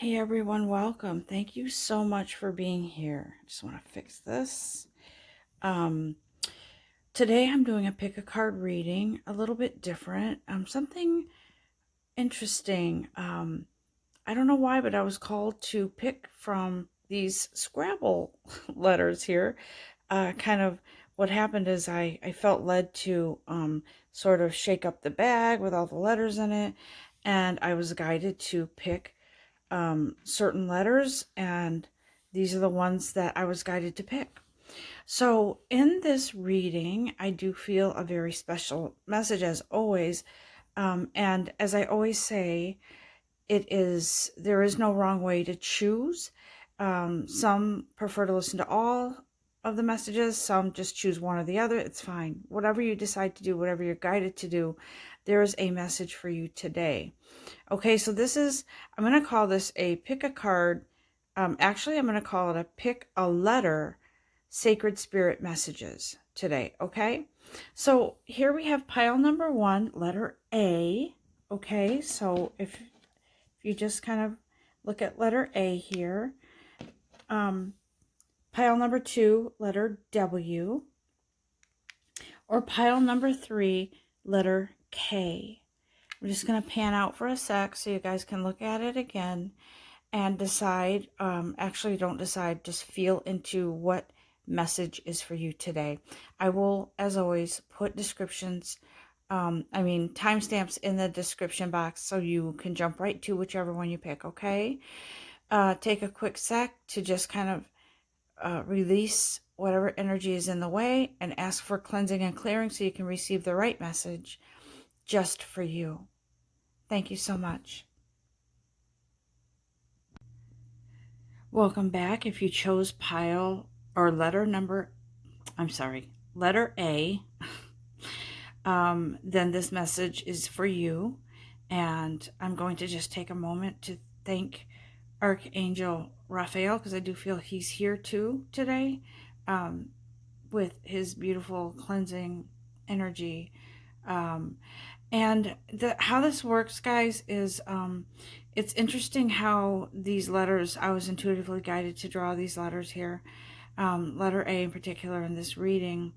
Hey everyone, welcome. Thank you so much for being here. I just want to fix this. Um, Today I'm doing a pick a card reading, a little bit different. Something interesting. I don't know why, but I was called to pick from these Scrabble letters here. Kind of what happened is I felt led to sort of shake up the bag with all the letters in it, and I was guided to pick certain letters, and these are the ones that I was guided to pick. So in this reading, I do feel a very special message as always. And as I always say, there is no wrong way to choose. Some prefer to listen to all of the messages. Some just choose one or the other. It's fine. Whatever you decide to do, whatever you're guided to do, there is a message for you today. Okay, so I'm going to call this a pick a card. Actually, I'm going to call it a pick a letter sacred spirit messages today. Okay, so here we have pile number 1, letter A. Okay, so if you just kind of look at letter A here, pile number 2, letter W, or pile number 3, letter K. I'm just going to pan out for a sec so you guys can look at it again and decide. Actually, don't decide, just feel into what message is for you today. I will, as always, put timestamps in the description box so you can jump right to whichever one you pick, okay? Take a quick sec to just kind of release whatever energy is in the way and ask for cleansing and clearing so you can receive the right message just for you. Thank you so much. Welcome back. If you chose pile or letter A, then this message is for you. And I'm going to just take a moment to thank Archangel Raphael, because I do feel he's here too today, with his beautiful cleansing energy. And how this works, guys, is it's interesting how these letters, I was intuitively guided to draw these letters here, letter A in particular in this reading.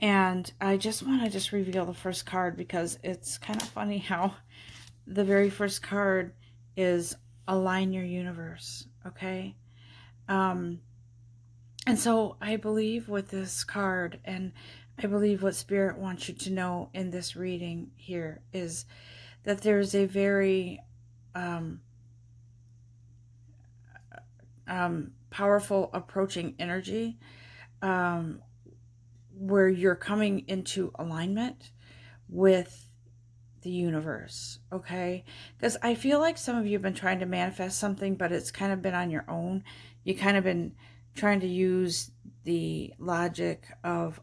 And I just want to reveal the first card because it's kind of funny how the very first card is align your universe, okay? And so I believe with this card, and I believe what Spirit wants you to know in this reading here, is that there's a very powerful approaching energy where you're coming into alignment with the universe, okay? Because I feel like some of you have been trying to manifest something, but it's kind of been on your own. You kind of been trying to use the logic of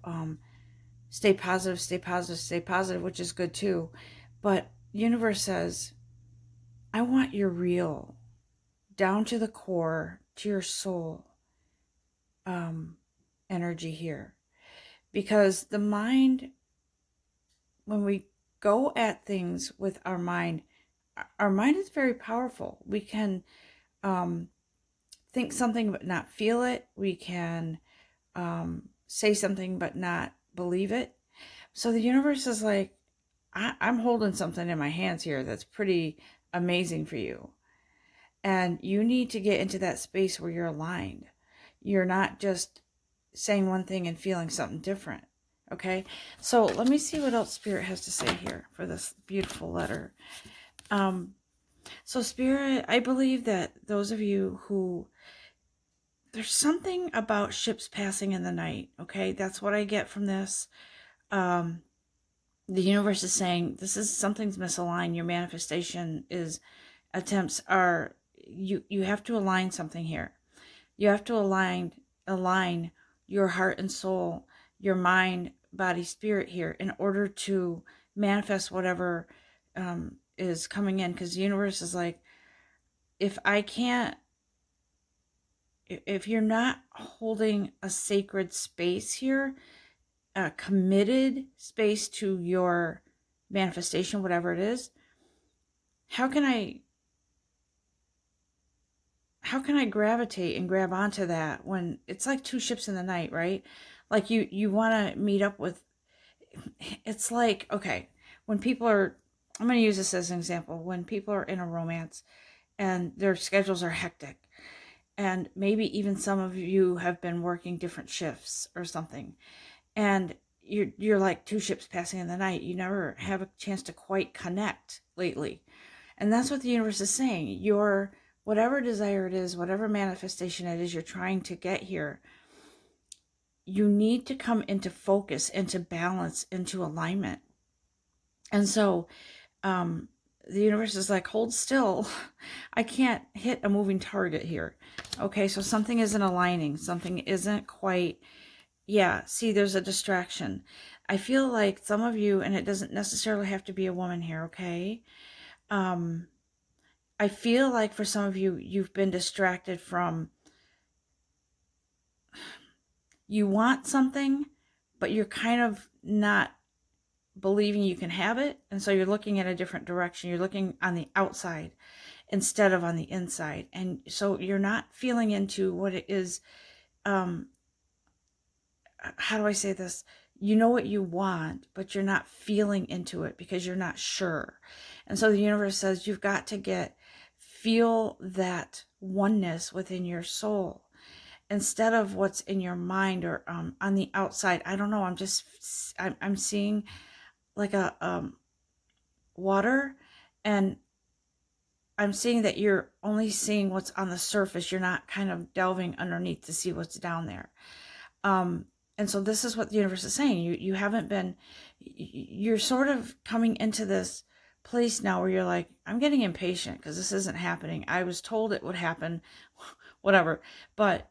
stay positive, stay positive, stay positive, which is good too. But universe says, I want your real, down to the core, to your soul energy here. Because the mind, when we go at things with our mind is very powerful. We can think something but not feel it. We can say something but not believe it. So the universe is like, I'm holding something in my hands here that's pretty amazing for you. And you need to get into that space where you're aligned. You're not just saying one thing and feeling something different. Okay, so let me see what else Spirit has to say here for this beautiful letter. So Spirit, I believe that those of you who, there's something about ships passing in the night, okay? That's what I get from this. The universe is saying, something's misaligned. Your manifestation attempts are, you have to align something here. You have to align your heart and soul, your mind, body, spirit here in order to manifest whatever is coming in. Because the universe is like, if you're not holding a sacred space here, a committed space to your manifestation, whatever it is, how can I how can I gravitate and grab onto that when it's like two ships in the night, right? Like you want to meet up with, it's like, okay, when people are, I'm going to use this as an example, when people are in a romance and their schedules are hectic, and maybe even some of you have been working different shifts or something, and you're like two ships passing in the night. You never have a chance to quite connect lately. And that's what the universe is saying. Your whatever desire it is, whatever manifestation it is you're trying to get here, you need to come into focus, into balance, into alignment. And so the universe is like, hold still. I can't hit a moving target here. Okay, so something isn't aligning. Something isn't quite, yeah, see, there's a distraction. I feel like some of you, and it doesn't necessarily have to be a woman here, okay? I feel like for some of you, you've been distracted from, you want something, but you're kind of not believing you can have it. And so you're looking at a different direction. You're looking on the outside instead of on the inside. And so you're not feeling into what it is. How do I say this? You know what you want, but you're not feeling into it because you're not sure. And so the universe says you've got to feel that oneness within your soul instead of what's in your mind or on the outside. I don't know. I'm seeing like a water, and I'm seeing that you're only seeing what's on the surface. You're not kind of delving underneath to see what's down there. And so this is what the universe is saying. You haven't been, you're sort of coming into this place now where you're like, I'm getting impatient because this isn't happening. I was told it would happen, whatever. But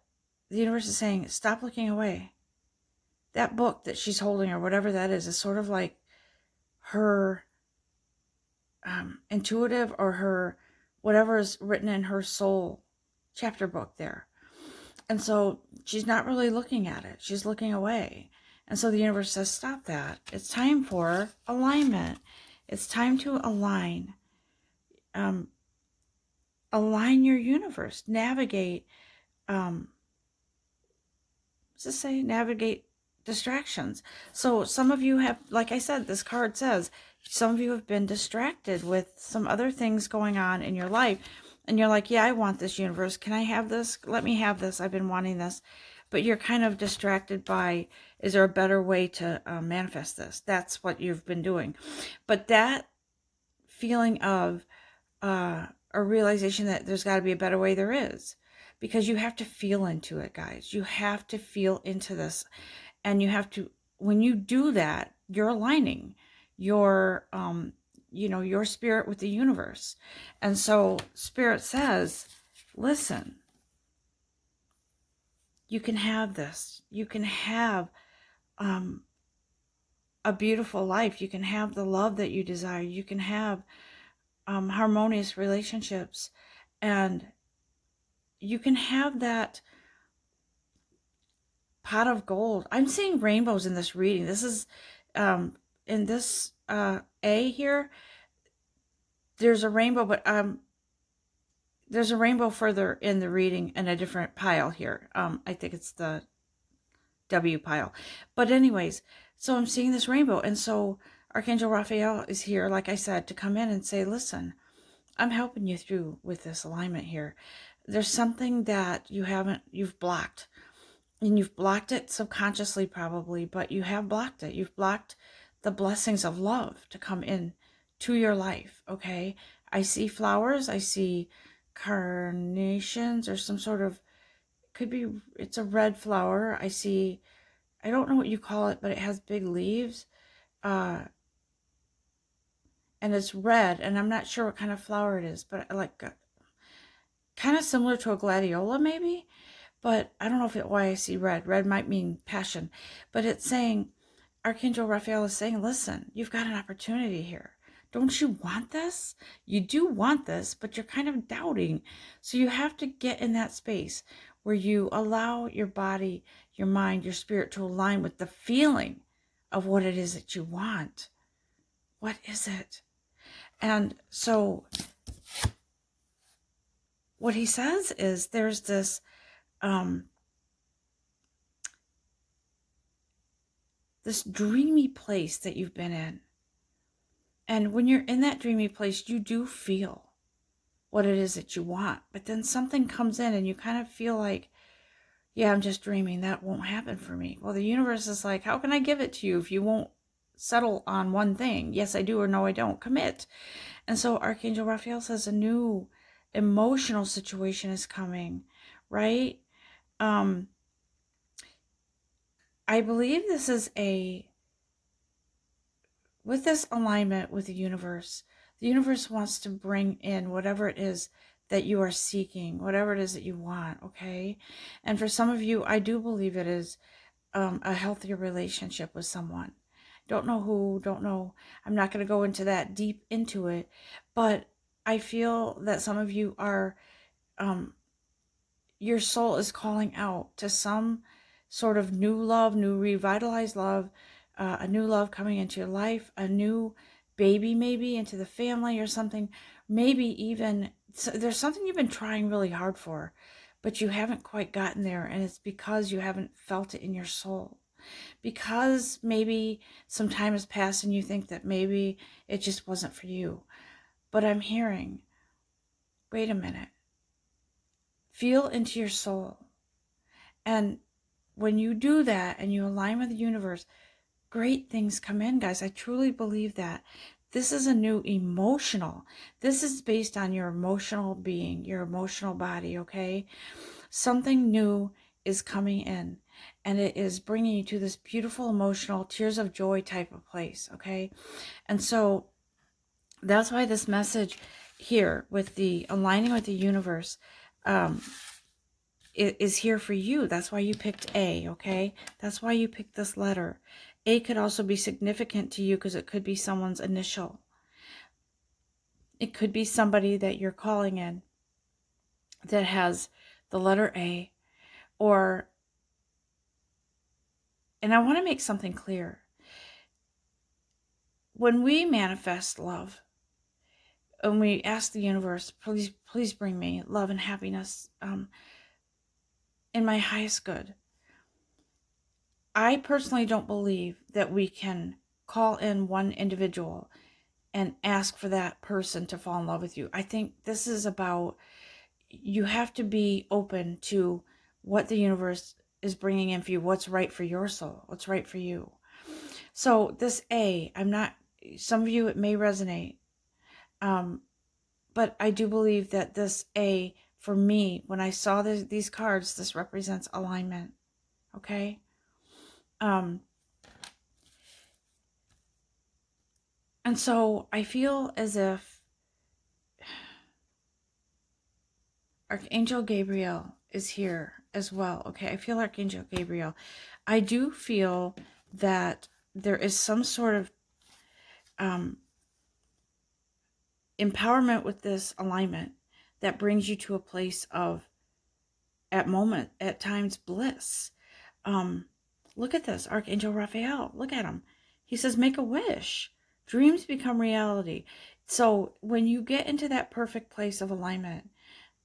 the universe is saying, stop looking away. That book that she's holding or whatever that is sort of like her intuitive or her, whatever is written in her soul chapter book there. And so she's not really looking at it. She's looking away. And so the universe says, stop that. It's time for alignment. It's time to align. Align your universe. Navigate. What's it say? Navigate distractions. So some of you have, like I said, this card says, some of you have been distracted with some other things going on in your life. And you're like, yeah, I want this, universe. Can I have this? Let me have this. I've been wanting this. But you're kind of distracted by, is there a better way to manifest this? That's what you've been doing. But that feeling of a realization that there's got to be a better way, there is. Because you have to feel into it, guys. You have to feel into this. And you have to, when you do that, you're aligning your your spirit with the universe. And so spirit says, listen, you can have this. You can have a beautiful life. You can have the love that you desire. You can have harmonious relationships. And you can have that pot of gold. I'm seeing rainbows in this reading. This is in this A here, there's a rainbow, but there's a rainbow further in the reading in a different pile here. I think it's the W pile. But anyways, so I'm seeing this rainbow. And so Archangel Raphael is here, like I said, to come in and say, listen, I'm helping you through with this alignment here. There's something that you've blocked. And you've blocked it subconsciously probably, but you have blocked it. You've blocked the blessings of love to come in to your life, okay? I see flowers. I see carnations or some sort of, could be, it's a red flower. I see, I don't know what you call it, but it has big leaves. And it's red, and I'm not sure what kind of flower it is, but like kind of similar to a gladiola maybe. But I don't know why I see red. Red might mean passion. But it's saying, Archangel Raphael is saying, listen, you've got an opportunity here. Don't you want this? You do want this, but you're kind of doubting. So you have to get in that space where you allow your body, your mind, your spirit to align with the feeling of what it is that you want. What is it? And so what he says is there's this dreamy place that you've been in. And when you're in that dreamy place, you do feel what it is that you want. But then something comes in and you kind of feel like, yeah, I'm just dreaming. That won't happen for me. Well, the universe is like, how can I give it to you if you won't settle on one thing? Yes, I do, or no, I don't. Commit. And so Archangel Raphael says a new emotional situation is coming, right? I believe this is with this alignment with the universe wants to bring in whatever it is that you are seeking, whatever it is that you want, okay? And for some of you, I do believe it is a healthier relationship with someone. Don't know who, don't know. I'm not going to go into that deep into it, but I feel that some of you are, your soul is calling out to some sort of new love, new revitalized love, a new love coming into your life, a new baby maybe into the family or something. Maybe even there's something you've been trying really hard for, but you haven't quite gotten there, and it's because you haven't felt it in your soul. Because maybe some time has passed and you think that maybe it just wasn't for you. But I'm hearing, wait a minute, feel into your soul. And when you do that and you align with the universe, great things come in, guys. I truly believe that. This is a new emotional. This is based on your emotional being, your emotional body, okay? Something new is coming in, and it is bringing you to this beautiful emotional tears of joy type of place, okay? And so that's why this message here with the aligning with the universe is here for you. That's why you picked A, okay? That's why you picked this letter. A could also be significant to you because it could be someone's initial. It could be somebody that you're calling in that has the letter A, or, and I want to make something clear. When we manifest love, and we ask the universe, please bring me love and happiness in my highest good, I personally don't believe that we can call in one individual and ask for that person to fall in love with you. I think this is about, you have to be open to what the universe is bringing in for you, what's right for your soul, what's right for you. So this A, some of you, it may resonate, but I do believe that this A, for me, when I saw these cards, this represents alignment, okay? And so I feel as if Archangel Gabriel is here as well, okay? I feel Archangel Gabriel. I do feel that there is some sort of empowerment with this alignment that brings you to a place of, at times, bliss. Look at this, Archangel Raphael. Look at him. He says, make a wish. Dreams become reality. So when you get into that perfect place of alignment,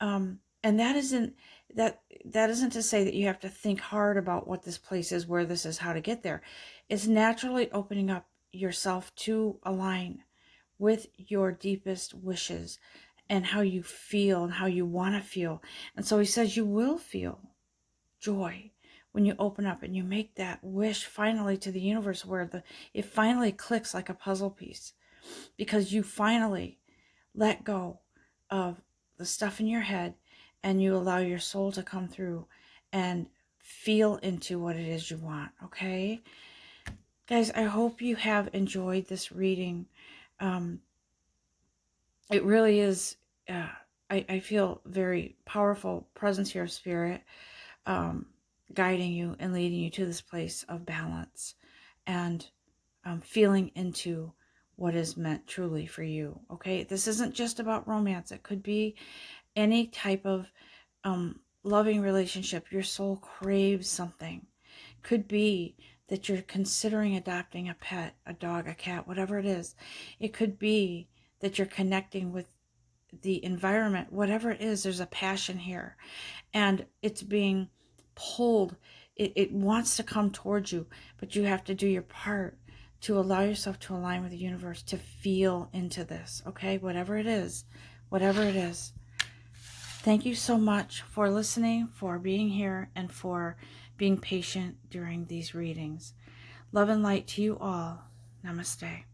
and that isn't to say that you have to think hard about what this place is, where this is, how to get there. It's naturally opening up yourself to align with your deepest wishes and how you feel and how you want to feel. And so he says you will feel joy when you open up and you make that wish finally to the universe, where it finally clicks like a puzzle piece, because you finally let go of the stuff in your head and you allow your soul to come through and feel into what it is you want, okay? Guys, I hope you have enjoyed this reading. It really is, I feel very powerful presence here of spirit, guiding you and leading you to this place of balance and feeling into what is meant truly for you, okay? This isn't just about romance. It could be any type of loving relationship. Your soul craves something. Could be that you're considering adopting a pet, a dog, a cat, whatever it is. It could be that you're connecting with the environment, whatever it is, there's a passion here, and it's being pulled. It wants to come towards you, but you have to do your part to allow yourself to align with the universe, to feel into this, okay? Whatever it is, whatever it is. Thank you so much for listening, for being here, and for being patient during these readings. Love and light to you all. Namaste.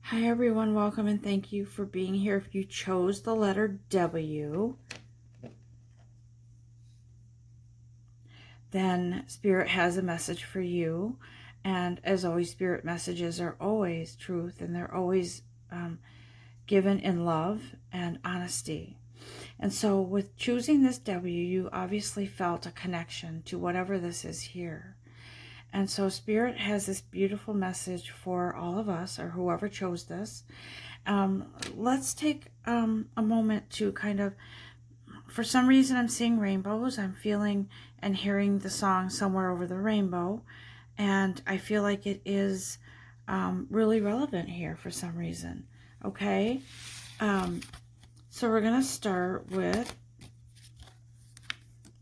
Hi everyone, welcome and thank you for being here. If you chose the letter W, then Spirit has a message for you. And as always, Spirit messages are always truth, and they're always given in love and honesty. And so with choosing this W, you obviously felt a connection to whatever this is here. And so Spirit has this beautiful message for all of us, or whoever chose this. Let's take a moment to kind of, for some reason I'm seeing rainbows. I'm feeling and hearing the song Somewhere Over the Rainbow. And I feel like it is really relevant here for some reason. Okay? So we're going to start with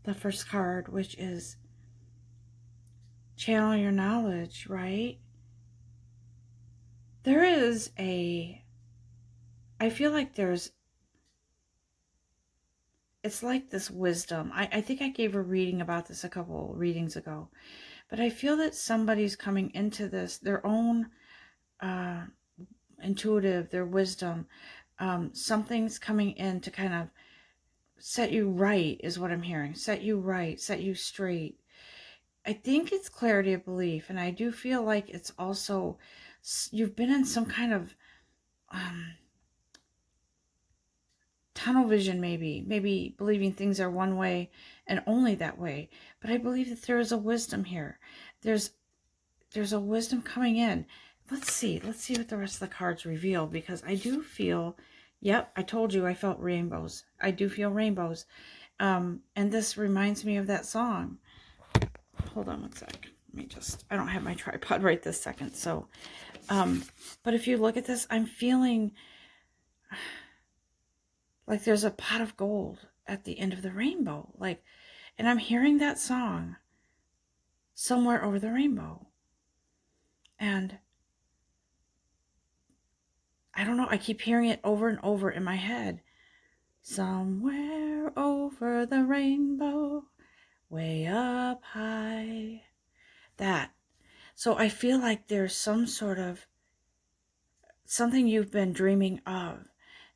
the first card, which is channel your knowledge, right? There is I feel like it's like this wisdom. I think I gave a reading about this a couple readings ago, but I feel that somebody's coming into this, their own intuitive, their wisdom. Something's coming in to kind of set you right, is what I'm hearing. Set you right, set you straight. I think it's clarity of belief, and I do feel like it's also, you've been in some kind of tunnel vision, maybe believing things are one way and only that way. But I believe that there is a wisdom here. There's a wisdom coming in. Let's see what the rest of the cards reveal, because I do feel, yep, I told you I felt rainbows. I do feel rainbows. And this reminds me of that song. Hold on one sec. I don't have my tripod right this second. So, but if you look at this, I'm feeling like there's a pot of gold at the end of the rainbow. And I'm hearing that song, Somewhere Over the Rainbow. And I don't know, I keep hearing it over and over in my head. Somewhere over the rainbow, way up high. That. So I feel like there's some sort of something you've been dreaming of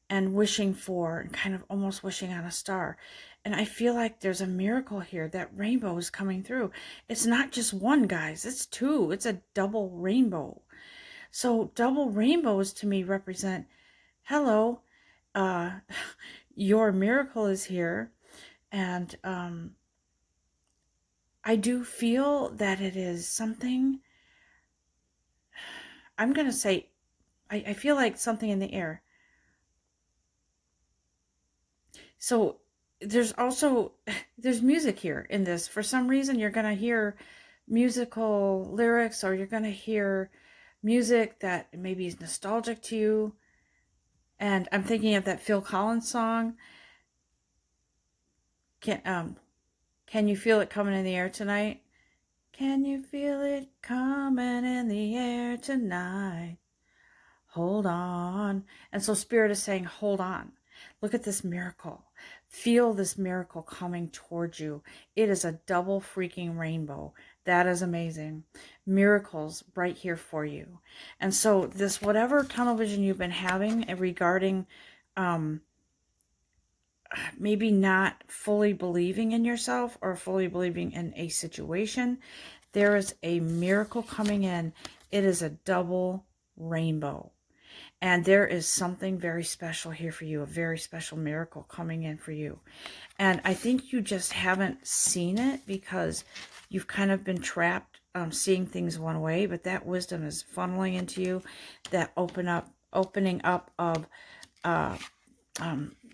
and wishing for, and kind of almost wishing on a star. And I feel like there's a miracle here. That rainbow is coming through. It's not just one, guys. It's two. It's a double rainbow. So double rainbows to me represent, hello, your miracle is here. And I do feel that it is something, I'm going to say, I feel like something in the air. So there's music here in this. For some reason, you're going to hear musical lyrics, or you're going to hear music that maybe is nostalgic to you. And I'm thinking of that Phil Collins song. Can you feel it coming in the air tonight? Can you feel it coming in the air tonight? Hold on. And so Spirit is saying, hold on. Look at this miracle. Feel this miracle coming towards you. It is a double freaking rainbow. That is amazing. Miracles right here for you. And so this, whatever tunnel vision you've been having regarding maybe not fully believing in yourself or fully believing in a situation, there is a miracle coming in. It is a double rainbow. And there is something very special here for you, a very special miracle coming in for you. And I think you just haven't seen it because you've kind of been trapped seeing things one way, but that wisdom is funneling into you, that opening up of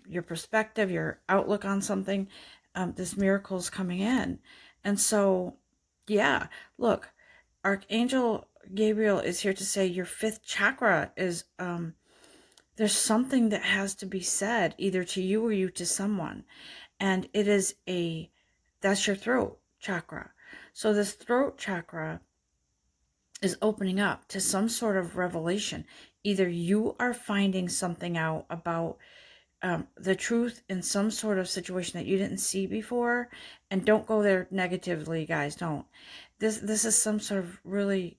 your perspective, your outlook on something. This miracle is coming in. And so, yeah, look, Archangel Gabriel is here to say your fifth chakra is there's something that has to be said, either to you or you to someone. And it is that's your throat chakra. So this throat chakra is opening up to some sort of revelation. Either you are finding something out about the truth in some sort of situation that you didn't see before, and don't go there negatively, guys. Don't. This is some sort of really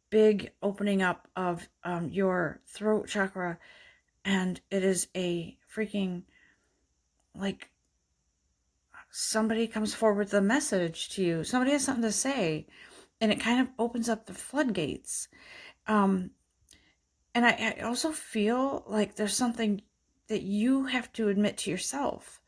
big opening up of your throat chakra, and it is a freaking, like, somebody comes forward with a message to you. Somebody has something to say, and it kind of opens up the floodgates. And I also feel like there's something that you have to admit to yourself.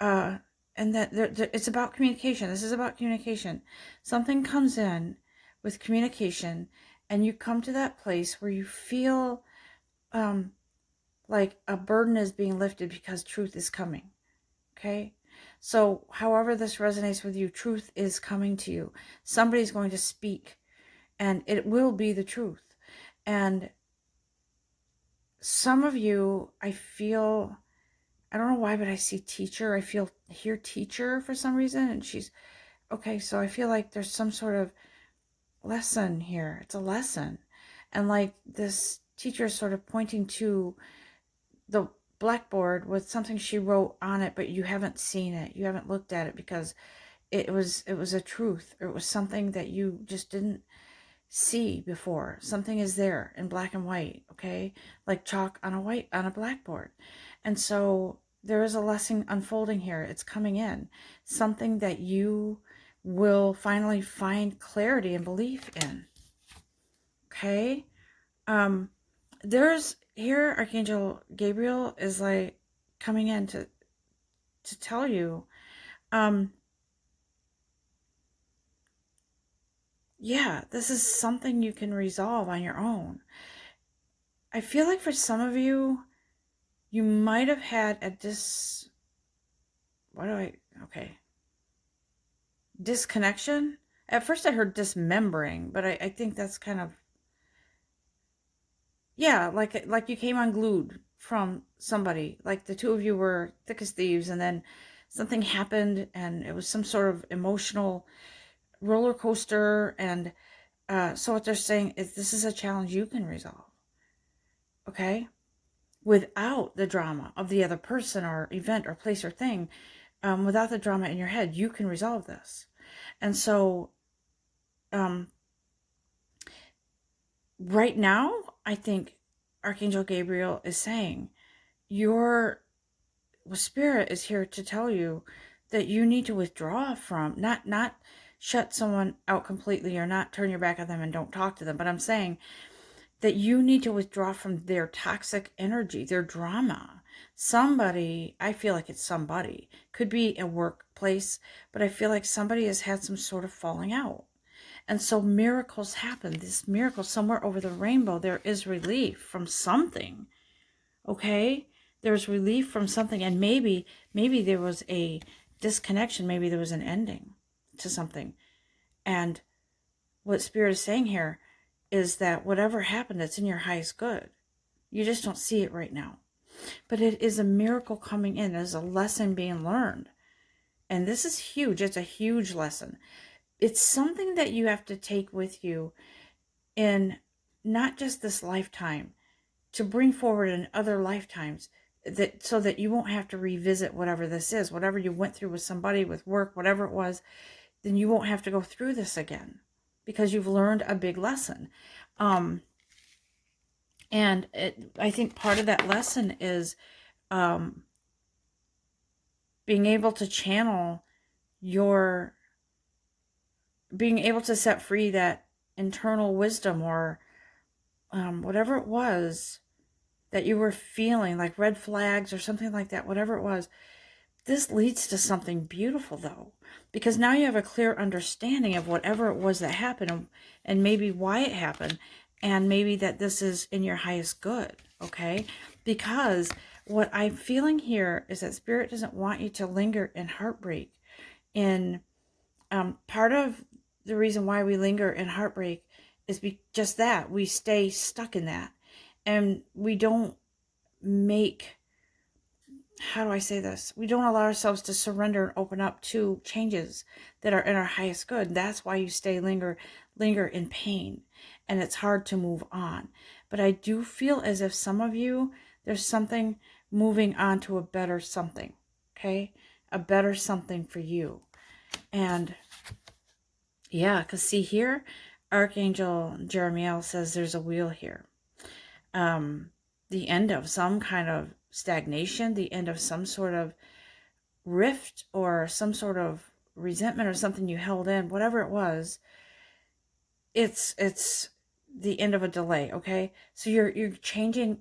And that it's about communication. This is about communication. Something comes in with communication, and you come to that place where you feel like a burden is being lifted because truth is coming. Okay? So however this resonates with you, truth is coming to you. Somebody's going to speak, and it will be the truth. And some of you, I feel, I don't know why, but I see teacher. I hear teacher for some reason, and she's, okay, so I feel like there's some sort of lesson here. It's a lesson. And like this teacher is sort of pointing to the blackboard with something she wrote on it, but you haven't seen it. You haven't looked at it because it was a truth. It was something that you just didn't see before. Something is there in black and white, okay? Like chalk on a blackboard. And so there is a lesson unfolding here. It's coming in. Something that you will finally find clarity and belief in. Okay? There's here, Archangel Gabriel is like coming in to tell you, yeah, this is something you can resolve on your own. I feel like for some of you, you might have had a disconnection. At first I heard dismembering, but I think that's kind of, yeah, like you came unglued from somebody. Like the two of you were thick as thieves, and then something happened, and it was some sort of emotional roller coaster. And so what they're saying is this is a challenge you can resolve. Okay? Without the drama of the other person or event or place or thing, without the drama in your head, you can resolve this. And so right now, I think Archangel Gabriel is saying your spirit is here to tell you that you need to withdraw from, not shut someone out completely or not turn your back on them and don't talk to them, but I'm saying that you need to withdraw from their toxic energy, their drama. Somebody, I feel like it's somebody, could be a workplace, but I feel like somebody has had some sort of falling out. And so miracles happen. This miracle, somewhere over the rainbow, there is relief from something. Okay? There's relief from something. And maybe there was a disconnection. Maybe there was an ending to something. And what Spirit is saying here is that whatever happened, it's in your highest good. You just don't see it right now. But it is a miracle coming in. There's a lesson being learned. And this is huge. It's a huge lesson. It's something that you have to take with you in not just this lifetime, to bring forward in other lifetimes, that so that you won't have to revisit whatever this is, whatever you went through with somebody, with work, whatever it was, then you won't have to go through this again because you've learned a big lesson. And I think part of that lesson is being able to channel being able to set free that internal wisdom, or whatever it was that you were feeling, like red flags or something like that, whatever it was. This leads to something beautiful, though, because now you have a clear understanding of whatever it was that happened, and maybe why it happened, and maybe that this is in your highest good, okay? Because what I'm feeling here is that Spirit doesn't want you to linger in heartbreak. In part of the reason why we linger in heartbreak is just that we stay stuck in that. And we don't make, how do I say this? We don't allow ourselves to surrender and open up to changes that are in our highest good. That's why you linger in pain, and it's hard to move on. But I do feel as if some of you, there's something moving on to a better something, okay? A better something for you. And yeah, because see here, Archangel Jeremiel says there's a wheel here. The end of some kind of stagnation, the end of some sort of rift or some sort of resentment or something you held in, whatever it was. It's the end of a delay, okay? So you're changing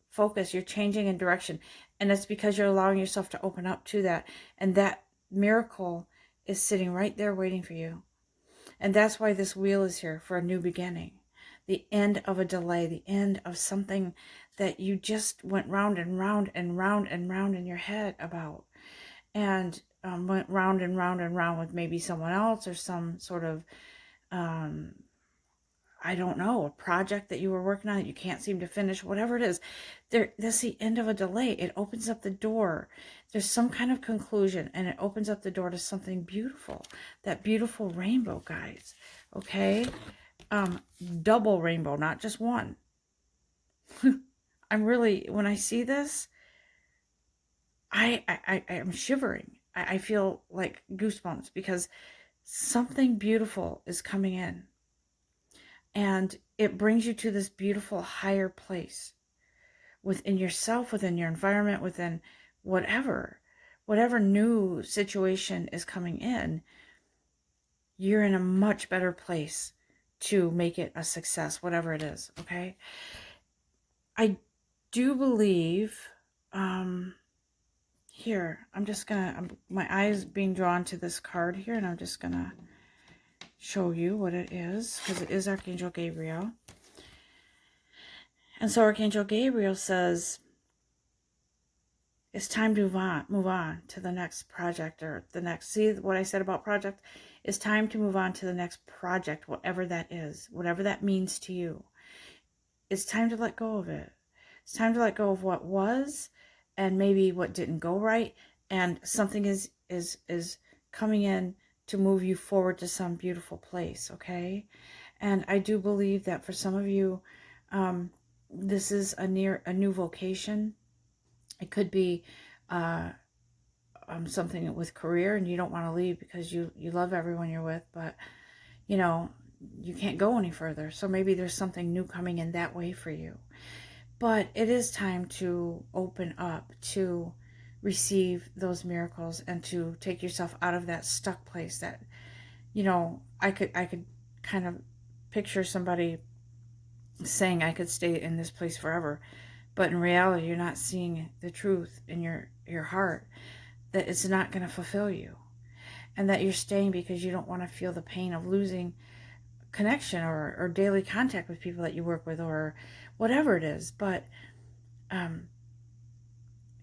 focus, you're changing in direction, and it's because you're allowing yourself to open up to that, and that miracle is sitting right there waiting for you. And that's why this wheel is here, for a new beginning. The end of a delay, the end of something that you just went round and round and round and round in your head about. And went round and round and round with maybe someone else or some sort of, I don't know, a project that you were working on that you can't seem to finish, whatever it is. That's the end of a delay. It opens up the door. There's some kind of conclusion, and it opens up the door to something beautiful. That beautiful rainbow, guys. Okay? Double rainbow, not just one. I'm really, when I see this, I am shivering. I feel like goosebumps because something beautiful is coming in. And it brings you to this beautiful higher place within yourself, within your environment, within whatever new situation is coming in. You're in a much better place to make it a success, whatever it is, okay? I do believe, here, I'm just gonna, my eye is being drawn to this card here, and I'm just gonna show you what it is, because it is Archangel Gabriel. And so Archangel Gabriel says, it's time to move on to the next project, or the next, see what I said about project? It's time to move on to the next project, whatever that is, whatever that means to you. It's time to let go of it. It's time to let go of what was, and maybe what didn't go right, and something is coming in to move you forward to some beautiful place, okay? And I do believe that for some of you, this is a new vocation. It could be something with career, and you don't want to leave because you love everyone you're with, but you know, you can't go any further. So maybe there's something new coming in that way for you. But it is time to open up to receive those miracles and to take yourself out of that stuck place that, you know, I could kind of picture somebody saying I could stay in this place forever. But in reality, you're not seeing the truth in your heart, that it's not going to fulfill you. And that you're staying because you don't want to feel the pain of losing connection or daily contact with people that you work with, or whatever it is. But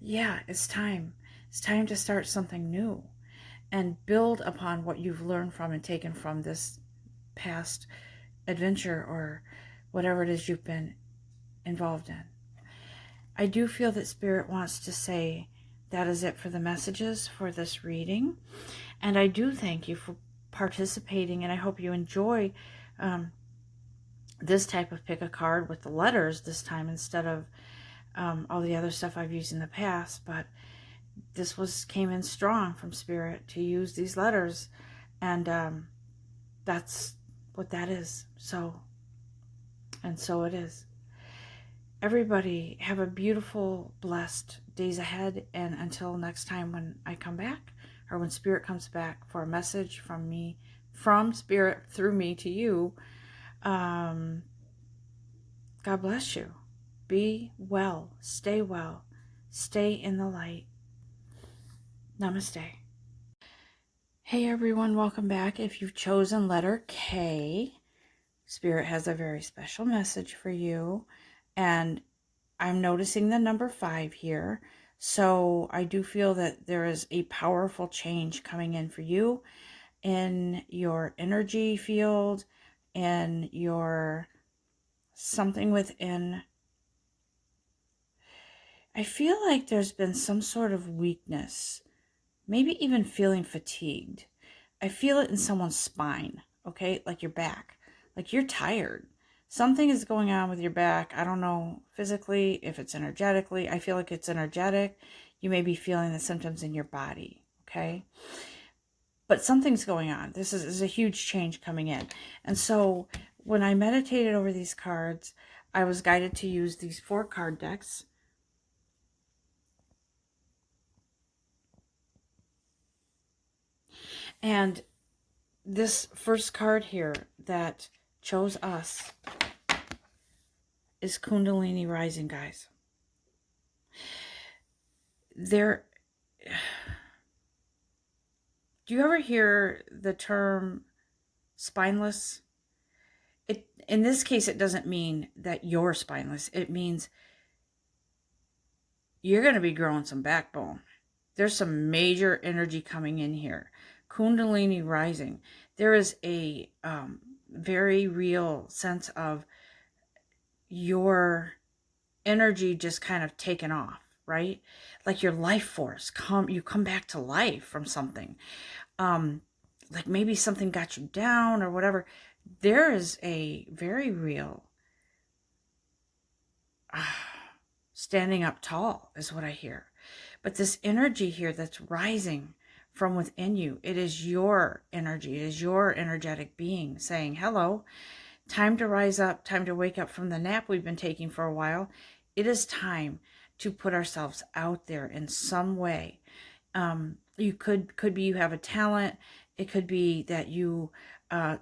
yeah, it's time. It's time to start something new and build upon what you've learned from and taken from this past adventure or whatever it is you've been involved in. I do feel that Spirit wants to say that is it for the messages for this reading. And I do thank you for participating, and I hope you enjoy this type of pick a card with the letters this time instead of all the other stuff I've used in the past. But this came in strong from Spirit to use these letters, and that's what that is. So it is. Everybody have a beautiful, blessed days ahead, and until next time when I come back, or when Spirit comes back for a message from me, from Spirit through me to you, God bless you. Be well, stay in the light. Namaste. Hey everyone, welcome back. If you've chosen letter K, Spirit has a very special message for you. And I'm noticing the number 5 here. So I do feel that there is a powerful change coming in for you in your energy field, in your something within I feel like there's been some sort of weakness, maybe even feeling fatigued. I feel it in someone's spine, okay? Like your back. Like you're tired. Something is going on with your back. I don't know physically, if it's energetically. I feel like it's energetic. You may be feeling the symptoms in your body, okay? But something's going on. This is a huge change coming in. And so when I meditated over these cards, I was guided to use these 4 card decks. And this first card here that chose us is Kundalini Rising, guys. There, do you ever hear the term spineless? In this case, it doesn't mean that you're spineless. It means you're going to be growing some backbone. There's some major energy coming in here. Kundalini Rising. There is a very real sense of your energy just kind of taken off, right? Like your life force you come back to life from something. Like maybe something got you down or whatever. There is a very real standing up tall is what I hear. But this energy here that's rising from within you, it is your energy. It is your energetic being saying, hello, time to rise up, time to wake up from the nap we've been taking for a while. It is time to put ourselves out there in some way. You could be you have a talent. It could be that you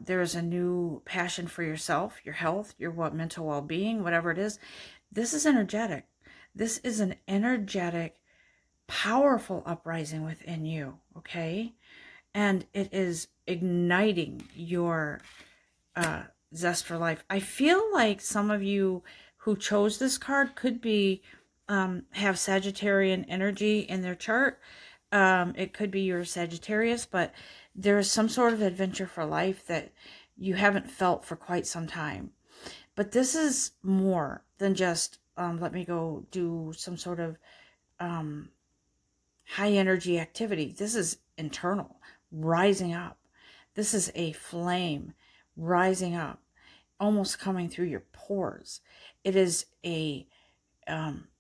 there's a new passion for yourself, your health, your mental well-being, whatever it is. This is energetic. This is an energetic, powerful uprising within you, okay? And it is igniting your zest for life. I feel like some of you who chose this card could be have Sagittarian energy in their chart. It could be you're Sagittarius, but there's some sort of adventure for life that you haven't felt for quite some time. But this is more than just let me go do some sort of high energy activity. This is internal, rising up. This is a flame rising up, almost coming through your pores. It is a,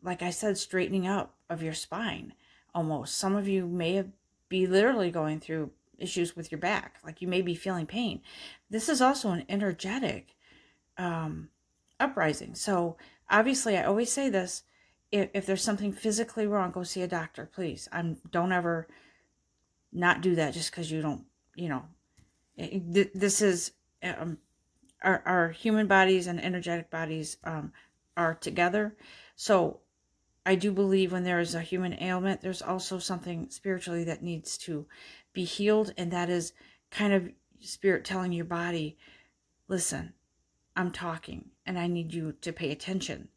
like I said, straightening up of your spine almost. Some of you may be literally going through issues with your back, like you may be feeling pain. This is also an energetic uprising. So obviously, I always say this, if there's something physically wrong, go see a doctor, please. Don't ever not do that just because you don't, this is, our human bodies and energetic bodies are together. So I do believe when there is a human ailment, there's also something spiritually that needs to be healed. And that is kind of spirit telling your body, listen, I'm talking and I need you to pay attention.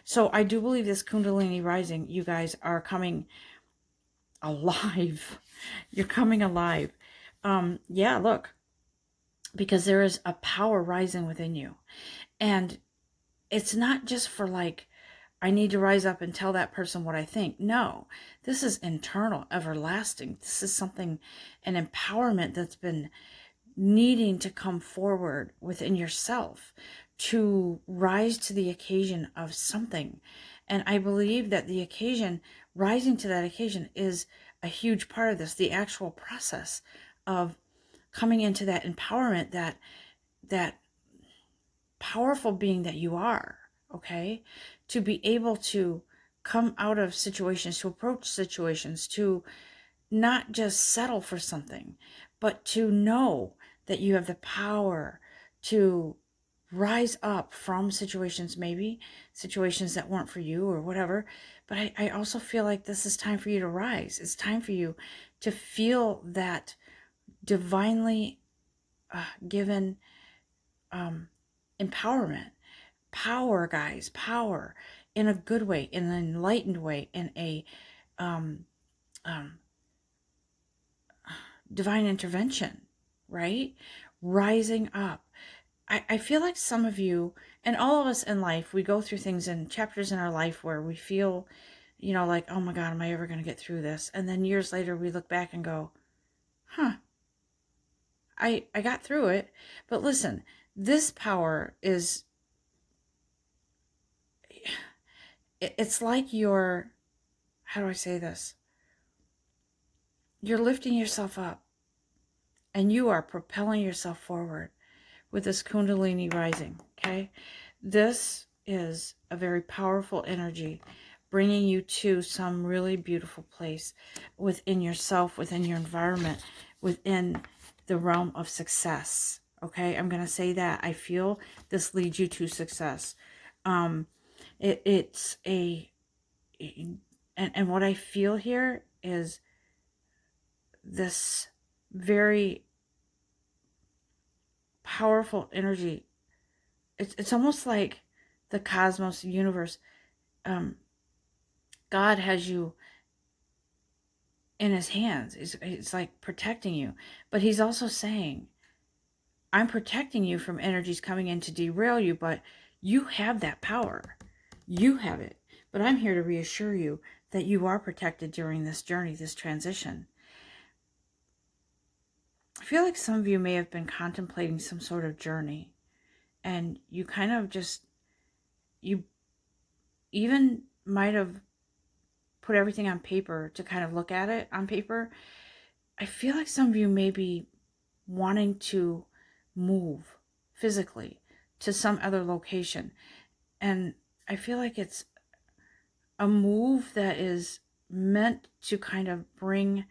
So I do believe this Kundalini Rising, you guys are coming alive. You're coming alive. Yeah, look, because there is a power rising within you. And it's not just for like, I need to rise up and tell that person what I think. No, this is internal, everlasting. This is something, an empowerment that's been needing to come forward within yourself to rise to the occasion of something. And I believe that the occasion, rising to that occasion, is a huge part of this, the actual process of coming into that empowerment, that powerful being that you are, okay? To be able to come out of situations, to approach situations, to not just settle for something, but to know that you have the power to rise up from situations, maybe situations that weren't for you or whatever. But I also feel like this is time for you to rise. It's time for you to feel that divinely given empowerment. Power, guys, power in a good way, in an enlightened way, in a divine intervention, right? Rising up. I feel like some of you and all of us in life, we go through things and chapters in our life where we feel, you know, like, oh my God, am I ever going to get through this? And then years later, we look back and go, huh, I got through it. But listen, this power is, it's like you're, how do I say this? You're lifting yourself up and you are propelling yourself forward with this Kundalini rising, okay? This is a very powerful energy bringing you to some really beautiful place within yourself, within your environment, within the realm of success, okay? I'm going to say that. I feel this leads you to success. It's a, and what I feel here is this very powerful energy. It's almost like the cosmos, the universe. God has you in his hands. It's like protecting you. But he's also saying, I'm protecting you from energies coming in to derail you, but you have that power. You have it. But I'm here to reassure you that you are protected during this journey, this transition. I feel like some of you may have been contemplating some sort of journey, and you kind of just, you even might have put everything on paper to kind of look at it on paper. I feel like some of you may be wanting to move physically to some other location. And I feel like it's a move that is meant to kind of bring,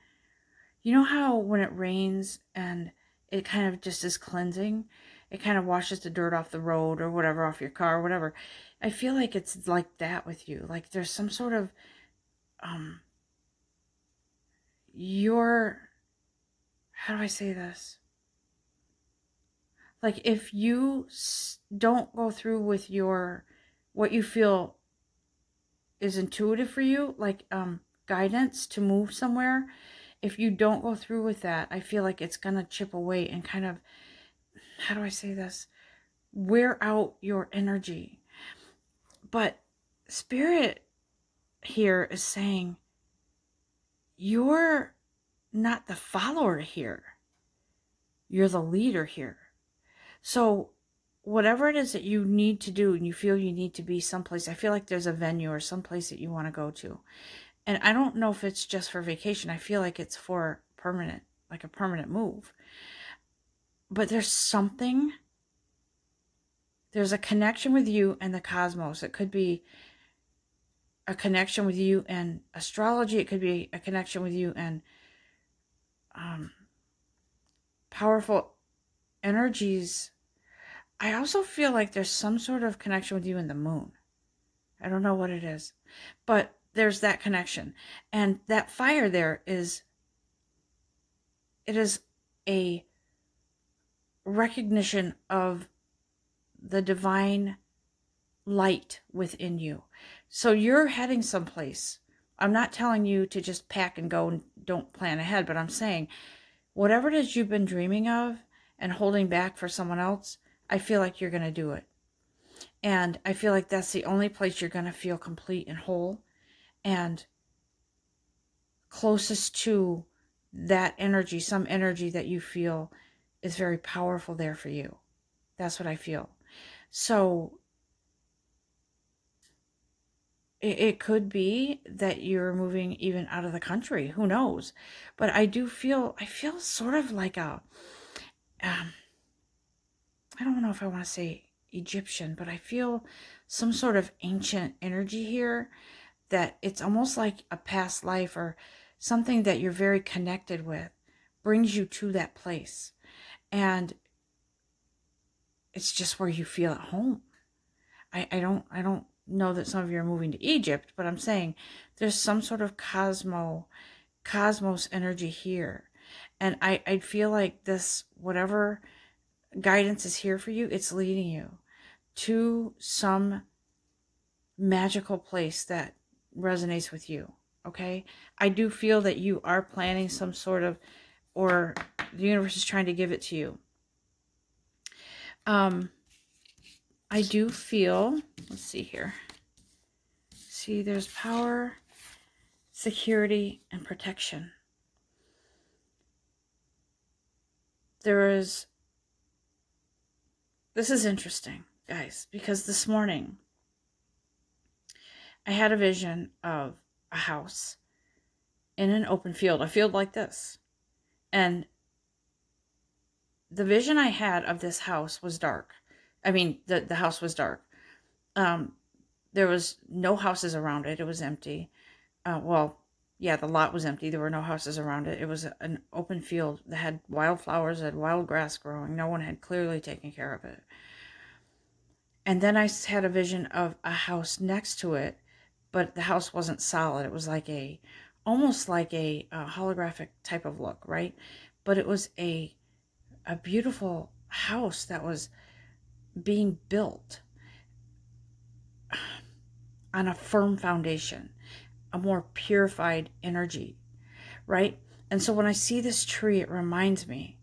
you know how when it rains and it kind of just is cleansing, it kind of washes the dirt off the road or whatever, off your car or whatever. I feel like it's like that with you. Like there's some sort of, your, how do I say this? Like if you don't go through with your, what you feel is intuitive for you, like guidance to move somewhere, if you don't go through with that, I feel like it's going to chip away and kind of, how do I say this? Wear out your energy. But Spirit here is saying, you're not the follower here. You're the leader here. So whatever it is that you need to do and you feel you need to be someplace, I feel like there's a venue or someplace that you want to go to. And I don't know if it's just for vacation. I feel like it's for permanent, like a permanent move. But there's something, there's a connection with you and the cosmos. It could be a connection with you and astrology. It could be a connection with you and powerful energies. I also feel like there's some sort of connection with you and the moon. I don't know what it is, but there's that connection. And that fire there is, it is a recognition of the divine light within you. So you're heading someplace. I'm not telling you to just pack and go and don't plan ahead, but I'm saying whatever it is you've been dreaming of and holding back for someone else, I feel like you're going to do it. And I feel like that's the only place you're going to feel complete and whole and closest to that energy, some energy that you feel is very powerful there for you. That's what I feel. So it could be that you're moving even out of the country. Who knows? But I feel sort of like a, I don't know if I want to say Egyptian, but I feel some sort of ancient energy here, that it's almost like a past life or something that you're very connected with brings you to that place. And it's just where you feel at home. I don't know that some of you are moving to Egypt, but I'm saying there's some sort of cosmos energy here. And I feel like this, whatever guidance is here for you, it's leading you to some magical place that resonates with you. Okay, I do feel that you are planning some sort of, or the universe is trying to give it to you. I do feel, let's see here. See, there's power. security, and protection. This is interesting, guys, because this morning I had a vision of a house in an open field, a field like this. And the vision I had of this house was dark. I mean, the house was dark. There was no houses around it. It was empty. The lot was empty. There were no houses around it. It was an open field that had wildflowers, had wild grass growing. No one had clearly taken care of it. And then I had a vision of a house next to it, but the house wasn't solid. It was almost like a holographic type of look, right? But it was a beautiful house that was being built on a firm foundation, a more purified energy, right? And so when I see this tree, it reminds me,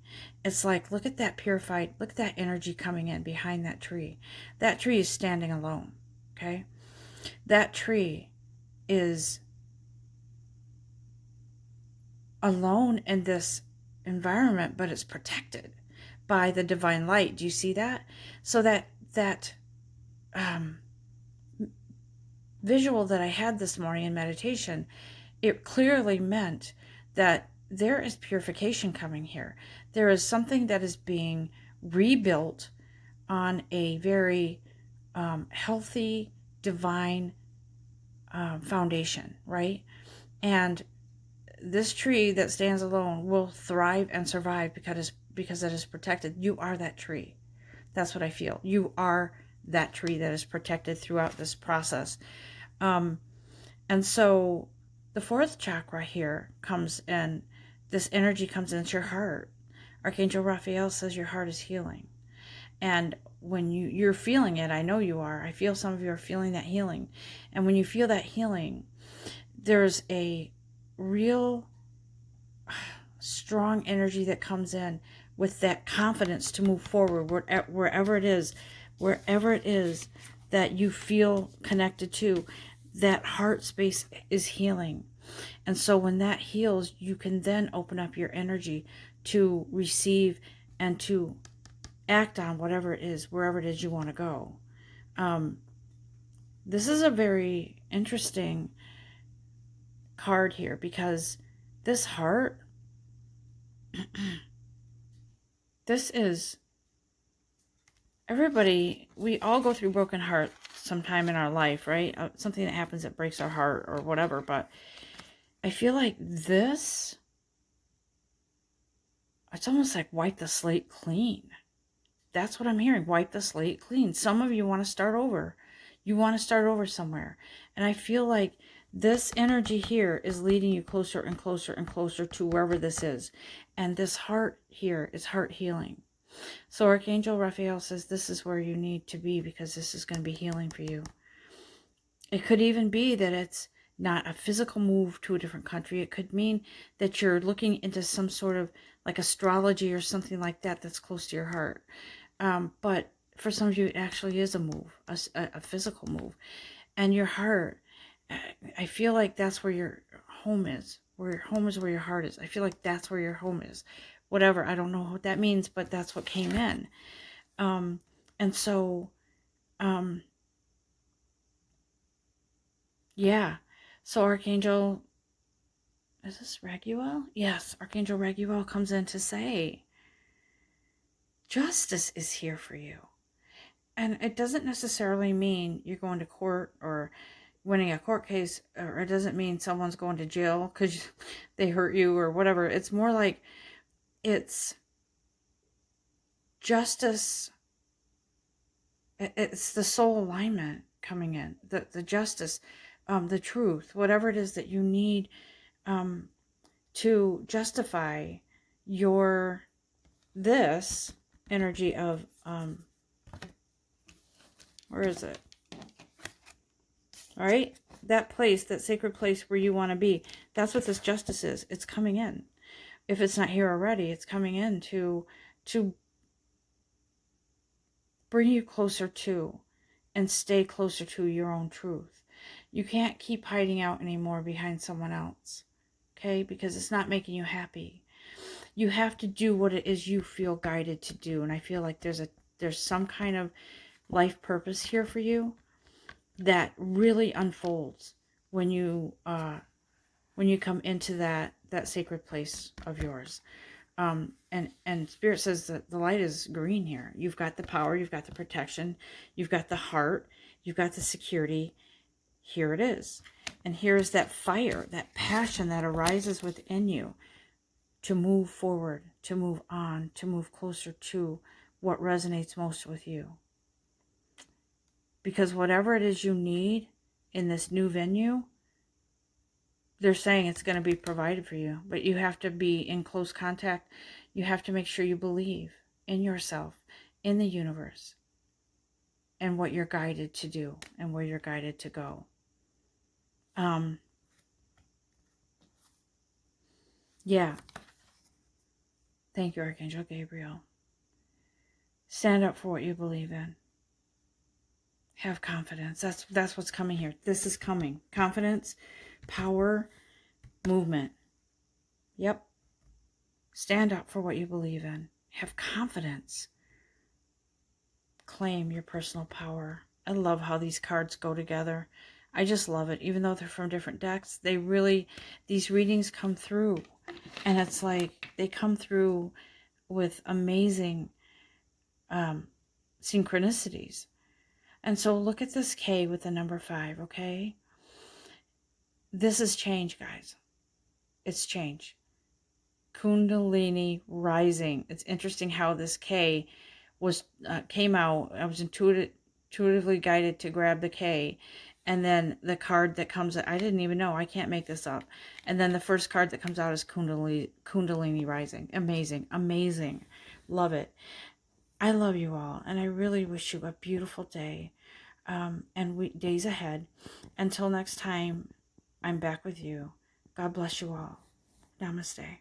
it's like, look at that purified, look at that energy coming in behind that tree. That tree is standing alone, okay? That tree is alone in this environment, but it's protected by the divine light. Do you see that? So that visual that I had this morning in meditation, it clearly meant that there is purification coming here. There is something that is being rebuilt on a very healthy, divine foundation, right? And this tree that stands alone will thrive and survive because it is protected. You are that tree. That's what I feel. You are that tree that is protected throughout this process. And so the fourth chakra here comes in, this energy comes into your heart. Archangel Raphael says your heart is healing. And when you're feeling it, I know you are. I feel some of you are feeling that healing. And when you feel that healing, there's a real strong energy that comes in with that confidence to move forward wherever it is that you feel connected to. That heart space is healing. And so when that heals, you can then open up your energy to receive and to act on whatever it is, wherever it is you want to go. This is a very interesting card here, because this heart, this is everybody, we all go through broken heart sometime in our life, right? Something that happens that breaks our heart or whatever. But I feel like this, it's almost like wipe the slate clean. That's what I'm hearing. Wipe the slate clean. Some of you want to start over. You want to start over somewhere. And I feel like this energy here is leading you closer and closer and closer to wherever this is. And this heart here is heart healing. So Archangel Raphael says this is where you need to be, because this is going to be healing for you. It could even be that it's not a physical move to a different country. It could mean that you're looking into some sort of like astrology or something like that that's close to your heart. But for some of you, it actually is a move, a physical move. And your heart, I feel like that's where your home is. Where your home is where your heart is. I feel like that's where your home is. Whatever, I don't know what that means, but that's what came in. And so, yeah. So Archangel, is this Raguel? Yes, Archangel Raguel comes in to say, justice is here for you. And it doesn't necessarily mean you're going to court or winning a court case, or it doesn't mean someone's going to jail because they hurt you or whatever. It's more like it's justice. It's the soul alignment coming in, the justice, the truth, whatever it is that you need to justify your this energy of where is it? All right, that place, that sacred place where you want to be. That's what this justice is. It's coming in. If it's not here already, it's coming in to bring you closer to and stay closer to your own truth. You can't keep hiding out anymore behind someone else, okay? Because it's not making you happy. You have to do what it is you feel guided to do. And I feel like there's some kind of life purpose here for you that really unfolds when you come into that sacred place of yours. And Spirit says that the light is green here. You've got the power, you've got the protection, you've got the heart, you've got the security. Here it is. And here is that fire, that passion that arises within you to move forward, to move on, to move closer to what resonates most with you. Because whatever it is you need in this new venue, they're saying it's going to be provided for you. But you have to be in close contact. You have to make sure you believe in yourself, in the universe, and what you're guided to do and where you're guided to go. Yeah. Thank you, Archangel Gabriel. Stand up for what you believe in. Have confidence. That's what's coming here. This is coming. Confidence, power, movement. Yep. Stand up for what you believe in. Have confidence. Claim your personal power. I love how these cards go together. I just love it. Even though they're from different decks, these readings come through. And it's like they come through with amazing synchronicities. And so look at this K with the number 5, okay? This is change, guys. It's change. Kundalini rising. It's interesting how this K came out. I was intuitively guided to grab the K. And then the card that comes out, I didn't even know. I can't make this up. And then the first card that comes out is Kundalini rising. Amazing. Amazing. Love it. I love you all. And I really wish you a beautiful day. And days ahead. Until next time, I'm back with you. God bless you all. Namaste.